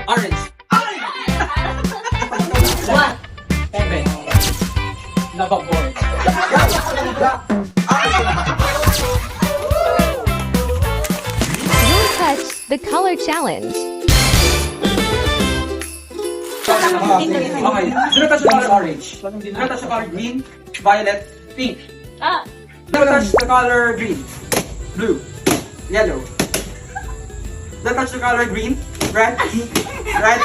Orange. What? Seven. Lavabor. Don't touch the color challenge. Okay. Do not touch the color orange. Do not touch the color green, violet, pink. Ah! Do not touch the color green, blue, yellow. Do not touch the color green, red, red.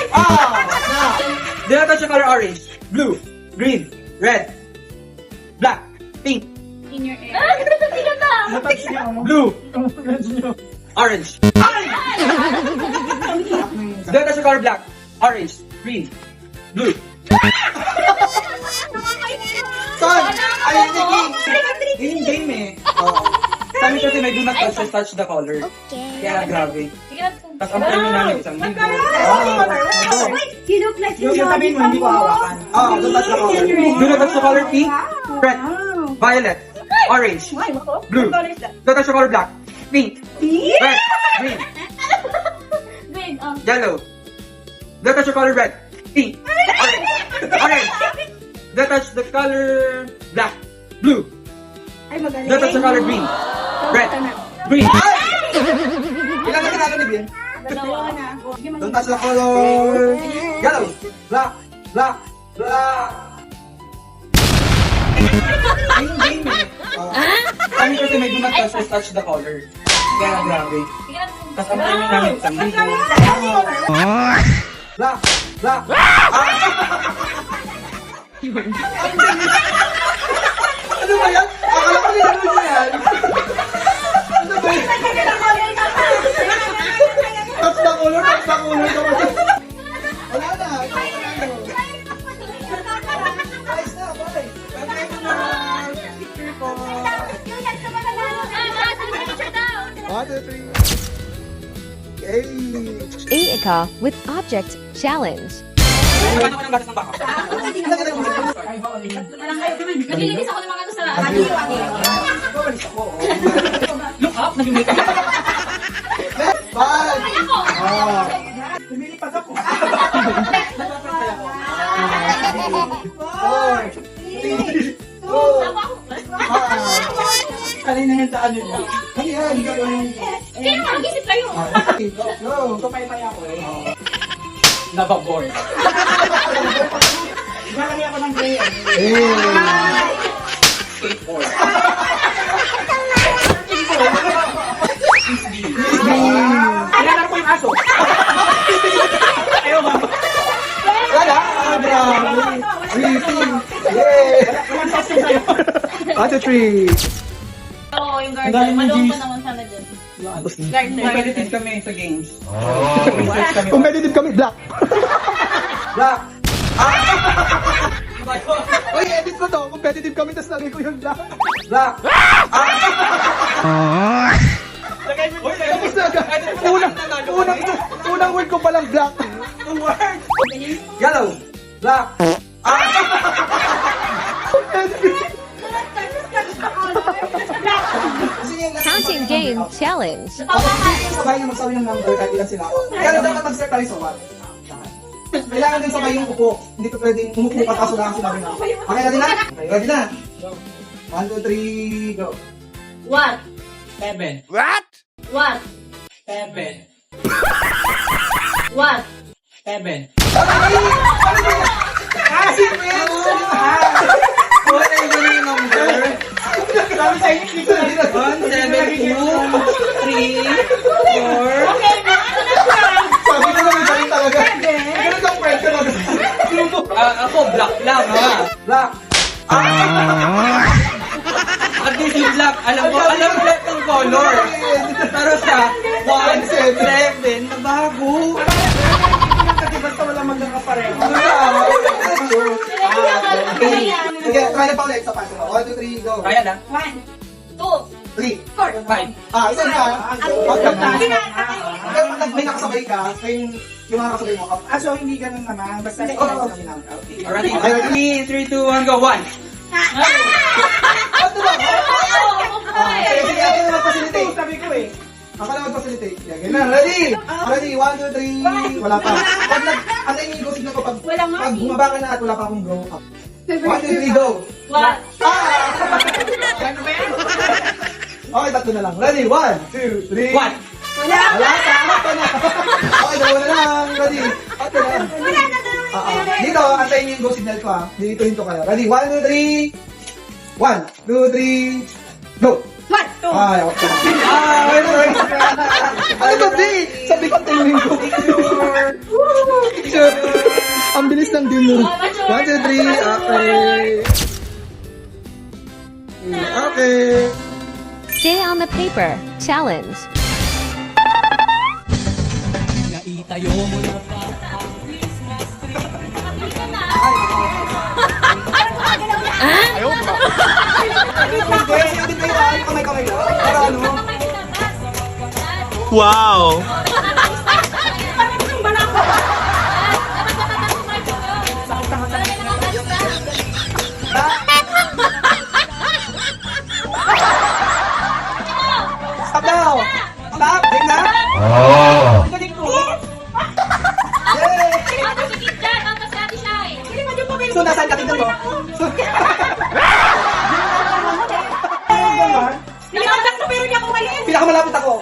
Do not touch the color orange, blue, green, red, black, pink, In your air. Ah! Tignan ka! blue, orange. Do not touch the color black, orange, green, blue. Son! Ayun si King! Yung game eh. Sabi kasi may do not touch the color. Kaya grabe. Tapos ang premium namin isang libo. You look like Yung sabihin mo, hindi ko hawakan. Do not touch the color. Do not touch the color pink, red, violet, orange, blue. Do not touch the color black, pink, red, green, Green, yellow. Do not touch the color red, pink, orange. Do not touch the color black, blue. Ay, magaling. Do not touch the color green, red, green. Ilan na kinala ni Bien? dalawa. Don't touch the color yellow, black, black, black. Yung game eh. Sabi kasi may do not touch the color. Kaya grabe. Tapos ang premium namin isang libo. Black, black. Ano ba yan? Akala ko nila mo yan. Ano ba yan? Touch the color, touch the color. Wala na. Guys na, bye. Bye mo na. Picture ko. 1, 2, 3. Hey. Aika with object challenge. Paano ko ng gatas ng baka? Naglilinis ako ng mga ito sa Look up, nag-make up. Bye! Lumilipad ako. 4, 3, 2, Kanina yan sa ano niya. Ayan, gagawin. Kaya mag-isip kayo. Go! Tupay-pay ako eh. Nababor. Nagkakali ako ng gray. Skateboard. Kailangan ko yung aso. Ayaw ba? Wala! Grabe! Weeping! Yay! Walang costume sa'yo. 1, 2, 3. Oo, yung Ang dami garden. ng Malawang G's. pa naman sana dyan. Competitive kami sa games. Research kami. Competitive kami, black. Black! Uy, edit ko to. Competitive kami, tapos lagay ko yung black. Black! Tapos na agad. Unang word ko palang black. Yellow! Black! Counting game challenge. Sabay na magsabi ng number kahit ilan sila. Kaya dapat mag-start tayo sa 1. Kailangan din sabay yung upo. Hindi ko pwedeng umupo at kaso lang sinabi na. Okay, ready na? Okay, ready na? 1, 2, 3, go. What? 7. What? What? 7. What? 7. Kasi men! What are you gonna number? Sabi sa inyo, dito na dito. 1, 7, 2, 3, 4. Okay, na. Ano na siya? Sabi ko naman galing talaga. Ganun lang friend ka lang. Ako, black lang ha. Black. At least yung black, alam mo lahat ng color. Pero siya, 1, 7, nabago. Kasi basta wala magkakapareho. Okay, try na pa ulit sa paso. 1, 2, 3, go. Kaya na. 1, 2, 3, 5. Isa ka. May nakasabay ka, yung mga kasabay mo. So hindi ganun naman. Basta kami namin. Alright, 3, 2, 1, go. 1. Sige, ako naman facilitate. Sabi ko eh. Ako na mag-facilitate. Yeah, ganyan. Ready? Ready? 1, 2, 3. Wala pa. Pag antayin niyo yung go signal ko pag bumaba ka na at wala pa akong go up. 1, 2, 3, go! 1. Okay, tatlo na lang. Ready? 1, 2, 3. 1. Wala pa! Ako na! Okay, dalawa na lang. Ready? Ako na. Dito, antayin niyo yung go signal ko ha. Dito hinto kayo. Ready? 1, 2, 3. 1, 2, 3. Go! 1, 2. Ay, ako na. Ano ba, di? Sabi ko, tingin ko. Picture. Ang bilis ng din mo. 1, 2, 3. Okay. Okay. Stay on the paper challenge. Pwede din kayo tayo kamay-kamay lang. Para ano? Wow! Stop now! Stop! Game na? Yay! So, nasaan ka tignan mo? So, Pinakamalapit ako.